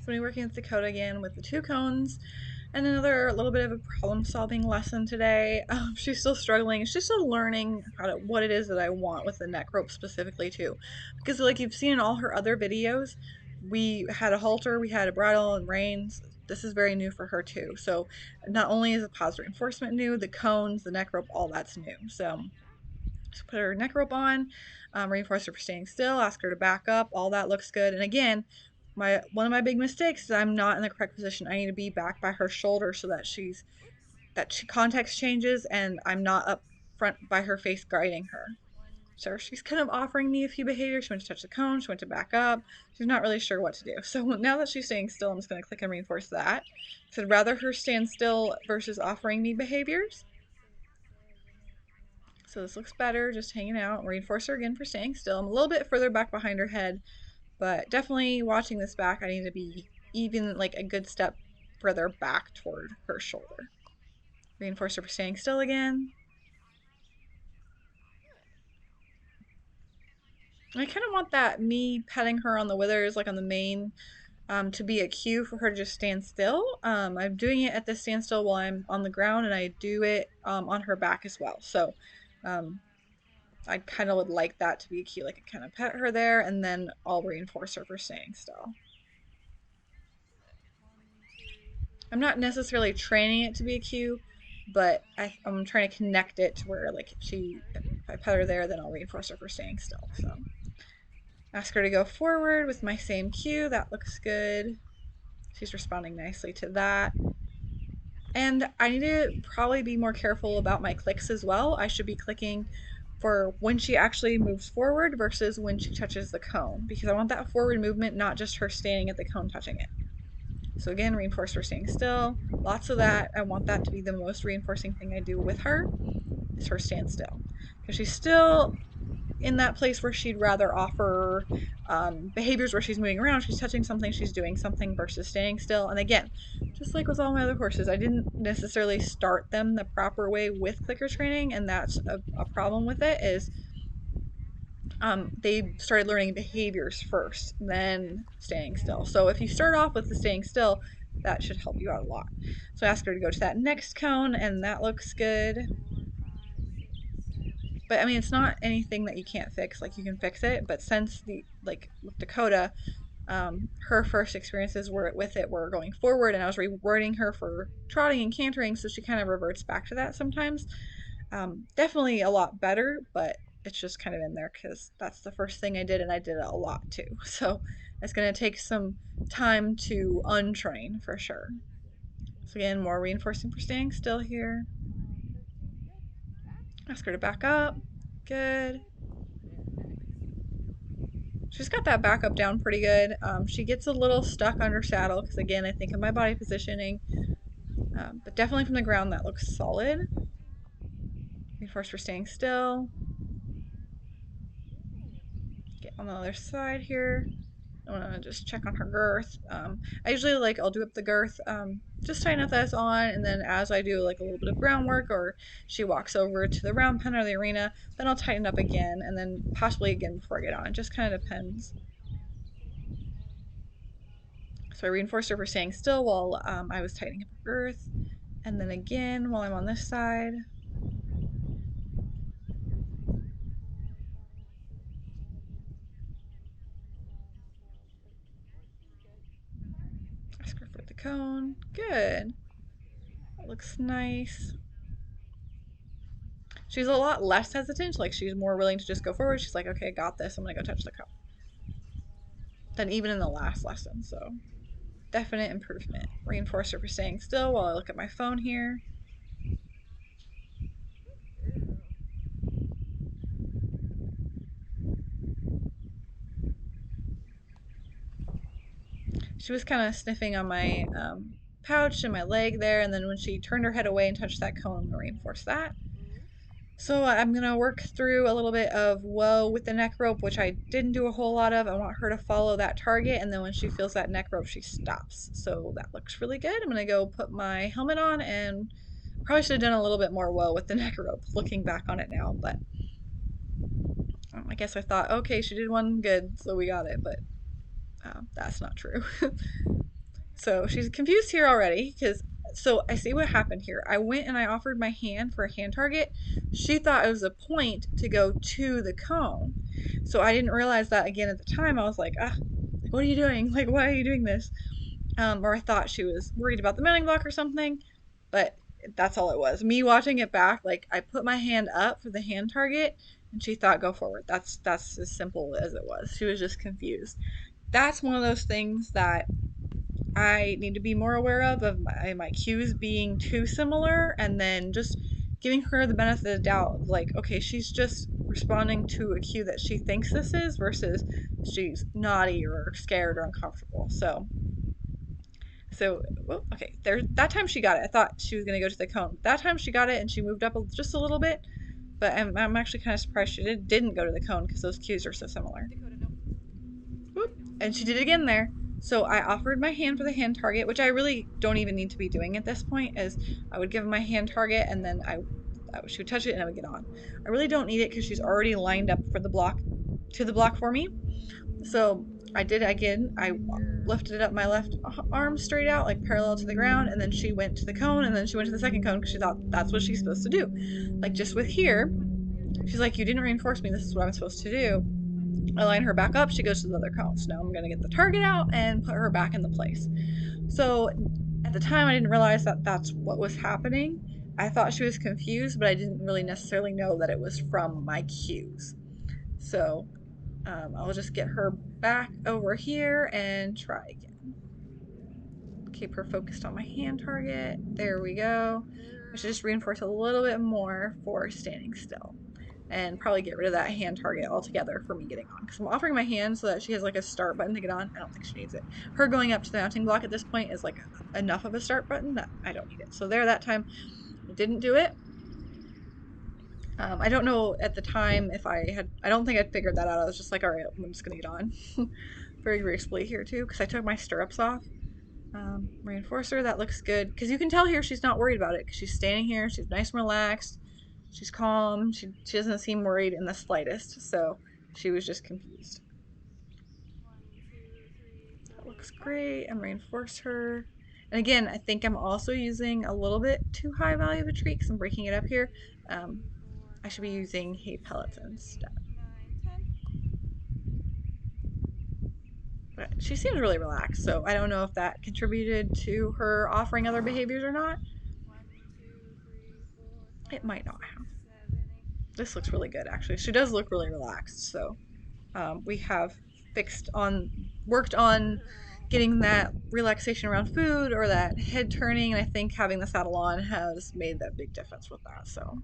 So we're working with Dakota again with the two cones and another little bit of a problem solving lesson today. She's still struggling. She's still learning what it is that I want with the neck rope specifically too. Because like you've seen in all her other videos, we had a halter, we had a bridle and reins. This is very new for her too. So not only is the positive reinforcement new, the cones, the neck rope, all that's new. So put her neck rope on, reinforce her for staying still, ask her to back up, all that looks good. And again, one of my big mistakes is I'm not in the correct position. I need to be back by her shoulder so that she context changes and I'm not up front by her face guiding her. So she's kind of offering me a few behaviors. She went to touch the cone, she went to back up. She's not really sure what to do. So now that she's staying still, I'm just going to click and reinforce that. So I'd rather her stand still versus offering me behaviors. So this looks better, just hanging out. Reinforce her again for staying still. I'm a little bit further back behind her head, but definitely watching this back, I need to be even like a good step further back toward her shoulder. Reinforce her for staying still again. I kind of want that me petting her on the withers, like on the mane, to be a cue for her to just stand still. I'm doing it at this standstill while I'm on the ground, and I do it on her back as well. So um, I kind of would like that to be a cue, like I kind of pet her there, and then I'll reinforce her for staying still. I'm not necessarily training it to be a cue, but I'm trying to connect it to where like if I pet her there, then I'll reinforce her for staying still. So ask her to go forward with my same cue. That looks good. She's responding nicely to that. And I need to probably be more careful about my clicks as well. I should be clicking for when she actually moves forward versus when she touches the cone, because I want that forward movement, not just her standing at the cone touching it. So again, reinforce her staying still. Lots of that. I want that to be the most reinforcing thing I do with her, is her stand still. Because she's still in that place where she'd rather offer behaviors where she's moving around, she's touching something, she's doing something versus staying still. And again, just like with all my other horses, I didn't necessarily start them the proper way with clicker training, and that's a problem with it is they started learning behaviors first, then staying still. So if you start off with the staying still, that should help you out a lot. So I asked her to go to that next cone, and that looks good. But I mean, it's not anything that you can't fix. Like you can fix it, but since like with Dakota, her first experiences were with it were going forward, and I was rewarding her for trotting and cantering, so she kind of reverts back to that sometimes. Definitely a lot better, but it's just kind of in there because that's the first thing I did, and I did it a lot too. So it's going to take some time to untrain for sure. So again, more reinforcing for staying still here. Ask her to back up. Good. She's got that back up down pretty good. She gets a little stuck under saddle because again, I think of my body positioning, but definitely from the ground that looks solid. Reinforce for staying still. Get on the other side here. I want to just check on her girth. I usually I'll do up the girth, just tighten up that's on, and then as I do like a little bit of groundwork or she walks over to the round pen or the arena, then I'll tighten up again and then possibly again before I get on. It just kind of depends. So I reinforced her for staying still while I was tightening up her girth, and then again while I'm on this side. Ask her for the cone. Good. That looks nice. She's a lot less hesitant. Like she's more willing to just go forward. She's like, okay, I got this. I'm gonna go touch the cone. Than even in the last lesson. So definite improvement. Reinforce her for staying still while I look at my phone here. She was kind of sniffing on my pouch and my leg there, and then when she turned her head away and touched that cone, I'm gonna reinforce that. So I'm gonna work through a little bit of whoa with the neck rope, which I didn't do a whole lot of. I want her to follow that target, and then when she feels that neck rope, she stops. So that looks really good. I'm gonna go put my helmet on, and probably should have done a little bit more whoa with the neck rope, looking back on it now, but I guess I thought, okay, she did one good, so we got it, but that's not true. So she's confused here already because so I see what happened here. I went and I offered my hand for a hand target. She thought it was a point to go to the cone. So I didn't realize that again at the time. I was like, ah, what are you doing? Like, why are you doing this? Or I thought she was worried about the mounting block or something, but that's all it was. Me watching it back, like I put my hand up for the hand target and she thought go forward. That's as simple as it was. She was just confused. That's one of those things that I need to be more aware of my cues being too similar and then just giving her the benefit of the doubt of like, okay, she's just responding to a cue that she thinks this is versus she's naughty or scared or uncomfortable. So, well, okay, there. That time she got it. I thought she was gonna go to the cone. That time she got it and she moved up just a little bit. But I'm actually kind of surprised she didn't go to the cone because those cues are so similar. Whoop. And she did it again there. So I offered my hand for the hand target, which I really don't even need to be doing at this point. Is I would give my hand target and then she would touch it and I would get on. I really don't need it because she's already lined up for the block to the block for me. So I did again. I lifted up my left arm straight out, like parallel to the ground, and then she went to the cone, and then she went to the second cone because she thought that's what she's supposed to do. Like just with here, she's like, "You didn't reinforce me. This is what I'm supposed to do." I line her back up. She goes to the other cone. So now I'm gonna get the target out and put her back in the place. So at the time, I didn't realize that that's what was happening. I thought she was confused, but I didn't really necessarily know that it was from my cues. So I'll just get her back over here and try again. Keep her focused on my hand target. There we go. I should just reinforce a little bit more for standing still and probably get rid of that hand target altogether for me getting on because I'm offering my hand so that she has like a start button to get on. I don't think she needs it. Her going up to the mounting block at this point is like enough of a start button that I don't need it. So there, that time I didn't do it. I don't know at the time if I don't think I'd figured that out. I was just like, all right, I'm just gonna get on. Very gracefully here too because I took my stirrups off. Reinforcer, that looks good because you can tell here she's not worried about it because she's standing here, she's nice and relaxed, she's calm, she doesn't seem worried in the slightest, so she was just confused. That looks great. And reinforce her. And again, I think I'm also using a little bit too high value of a treat because I'm breaking it up here. Um, I should be using hay pellets instead. But she seems really relaxed, so I don't know if that contributed to her offering other behaviors or not. It might not have. This looks really good, actually. She does look really relaxed, so we have worked on getting that relaxation around food or that head turning, and I think having the saddle on has made that big difference with that. So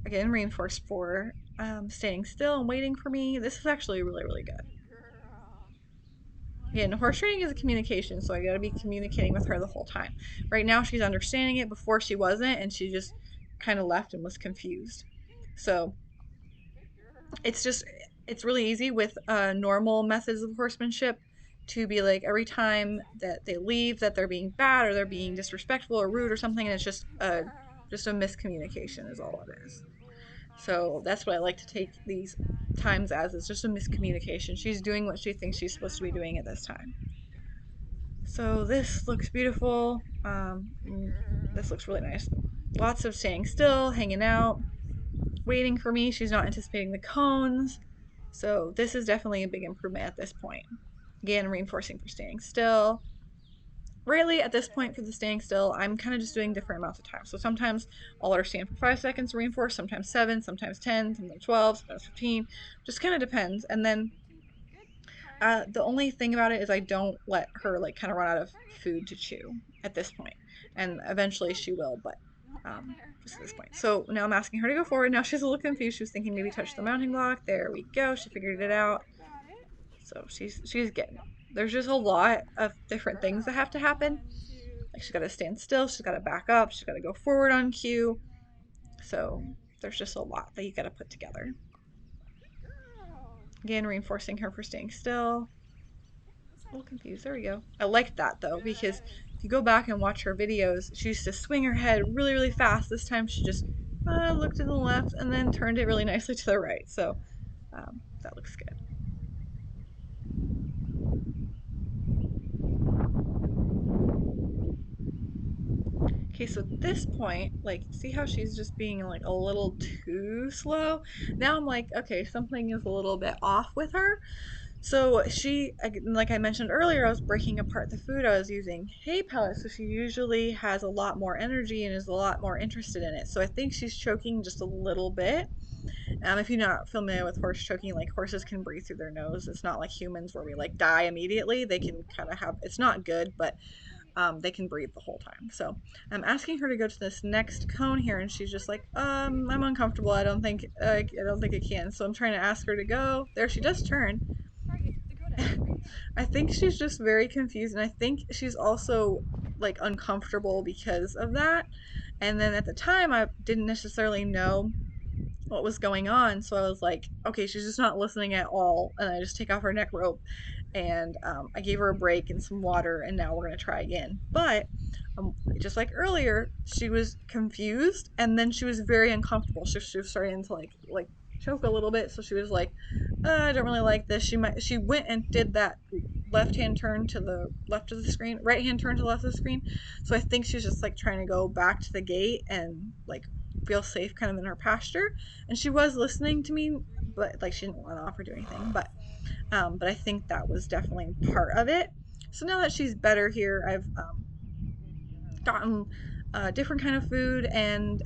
again, reinforced for staying still and waiting for me. This is actually really, really good. Again, horse training is a communication, so I gotta be communicating with her the whole time. Right now, she's understanding it. Before she wasn't, and she just kind of left and was confused. So it's just it's really easy with normal methods of horsemanship to be like every time that they leave that they're being bad or they're being disrespectful or rude or something, and it's just a miscommunication is all it is. So that's what I like to take these times as. It's just a miscommunication. She's doing what she thinks she's supposed to be doing at this time. So this looks beautiful. This looks really nice. Lots of staying still, hanging out, waiting for me. She's not anticipating the cones. So this is definitely a big improvement at this point. Again, reinforcing for staying still. Really, at this point for the staying still, I'm kind of just doing different amounts of time. So sometimes I'll let her stand for 5 seconds to reinforce, sometimes 7, sometimes 10, sometimes 12, sometimes 15. Just kind of depends. And then the only thing about it is I don't let her like kind of run out of food to chew at this point. And eventually she will, but just at this point. So now I'm asking her to go forward. Now she's a little confused. She was thinking maybe touch the mounting block. There we go. She figured it out. So she's getting it. There's just a lot of different things that have to happen. Like she's got to stand still. She's got to back up. She's got to go forward on cue. So there's just a lot that you got to put together. Again, reinforcing her for staying still. A little confused. There we go. I liked that though, because if you go back and watch her videos, she used to swing her head really, really fast. This time she just looked to the left and then turned it really nicely to the right. So that looks good. Okay, so at this point, like, see how she's just being like a little too slow? Now I'm like, okay, something is a little bit off with her. So like I mentioned earlier, I was breaking apart the food. I was using hay pellets, so she usually has a lot more energy and is a lot more interested in it. So I think she's choking just a little bit. If you're not familiar with horse choking, like horses can breathe through their nose. It's not like humans where we like die immediately. They can kind of have, it's not good, but they can breathe the whole time. So I'm asking her to go to this next cone here, and she's just like, I'm uncomfortable. I don't think I can. So I'm trying to ask her to go. There, she does turn. I think she's just very confused, and I think she's also like uncomfortable because of that. And then at the time, I didn't necessarily know what was going on. So I was like, okay, she's just not listening at all. And I just take off her neck rope and I gave her a break and some water, and now we're going to try again. But just like earlier, she was confused and then she was very uncomfortable. She was starting to like choke a little bit. So she was like, I don't really like this. She went and did that left hand turn to the left of the screen, right hand turn to the left of the screen. So I think she's just like trying to go back to the gate and like feel safe kind of in her pasture. And she was listening to me, but like she didn't run off or do anything. But I think that was definitely part of it. So now that she's better here, I've gotten a different kind of food, and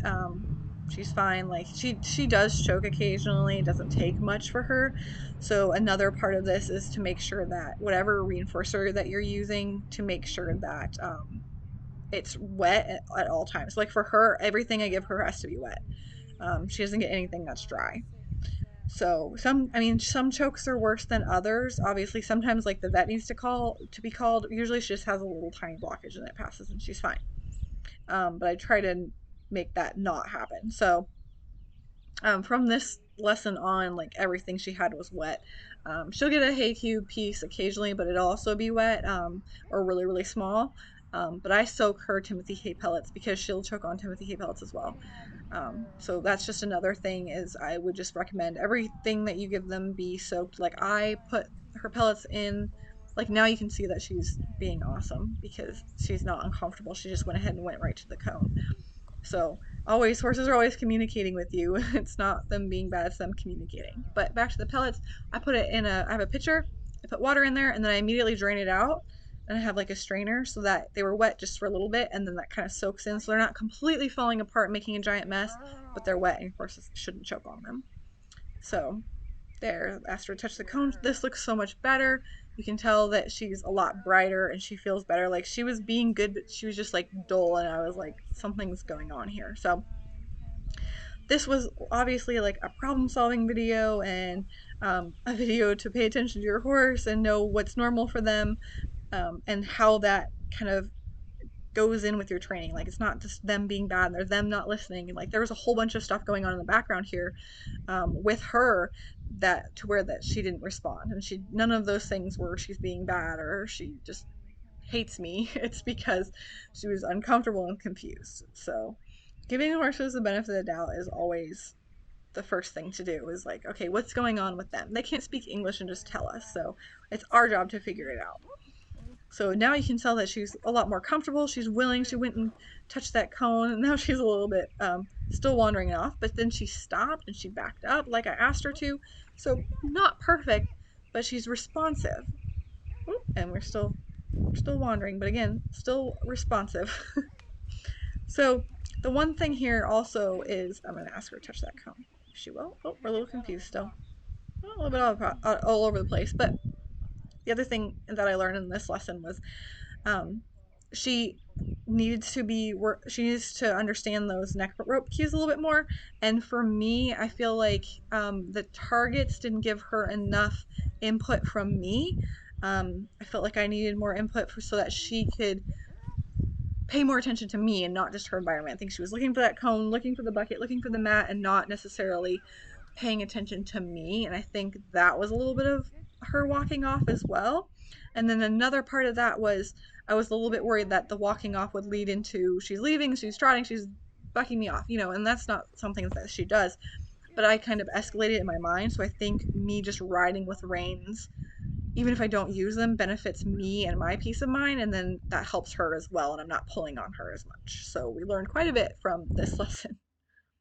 she's fine. Like she does choke occasionally. It doesn't take much for her. So another part of this is to make sure that whatever reinforcer that you're using, to make sure that it's wet at all times. Like for her, everything I give her has to be wet. She doesn't get anything that's dry. So I mean, some chokes are worse than others. Obviously, sometimes like the vet needs to be called. Usually, she just has a little tiny blockage and it passes, and she's fine. But I try to make that not happen. So from this lesson on, like everything she had was wet. She'll get a hay cube piece occasionally, but it'll also be wet or really, really small. But I soak her Timothy hay pellets because she'll choke on Timothy hay pellets as well. So that's just another thing is I would just recommend everything that you give them be soaked. Like I put her pellets in, like now you can see that she's being awesome because she's not uncomfortable. She just went ahead and went right to the cone. So always horses are always communicating with you. It's not them being bad, it's them communicating. But back to the pellets, I have a pitcher, I put water in there and then I immediately drain it out. And I have like a strainer so that they were wet just for a little bit and then that kind of soaks in so they're not completely falling apart making a giant mess, but they're wet and horses shouldn't choke on them. So there, asked her to touch the cone. This looks so much better. You can tell that she's a lot brighter and she feels better. Like she was being good, but she was just like dull, and I was like, something's going on here. So this was obviously like a problem solving video and a video to pay attention to your horse and know what's normal for them, and how that kind of goes in with your training. Like it's not just them being bad, they're them not listening. Like there was a whole bunch of stuff going on in the background here with her that to where that she didn't respond, and she none of those things were she's being bad or she just hates me. It's because she was uncomfortable and confused. So giving horses the benefit of the doubt is always the first thing to do, is like, okay, what's going on with them? They can't speak English and just tell us, so it's our job to figure it out. So now you can tell that she's a lot more comfortable. She's willing. She went and touched that cone, and now she's a little bit still wandering off. But then she stopped and she backed up like I asked her to. So not perfect, but she's responsive. Oop, and we're still wandering, but again, still responsive. So the one thing here also is I'm gonna ask her to touch that cone. If she will. Oh, we're a little confused still. A little bit all over the place. But the other thing that I learned in this lesson was um, she she needs to understand those neck rope cues a little bit more. And for me, I feel like the targets didn't give her enough input from me. I felt like I needed more input so that she could pay more attention to me and not just her environment. I think she was looking for that cone, looking for the bucket, looking for the mat, and not necessarily paying attention to me. And I think that was a little bit of her walking off as well. And then another part of that was I was a little bit worried that the walking off would lead into she's leaving, she's trotting, she's bucking me off, and that's not something that she does. But I kind of escalated in my mind. So I think me just riding with reins even if I don't use them, benefits me and my peace of mind, and then that helps her as well, and I'm not pulling on her as much. So we learned quite a bit from this lesson.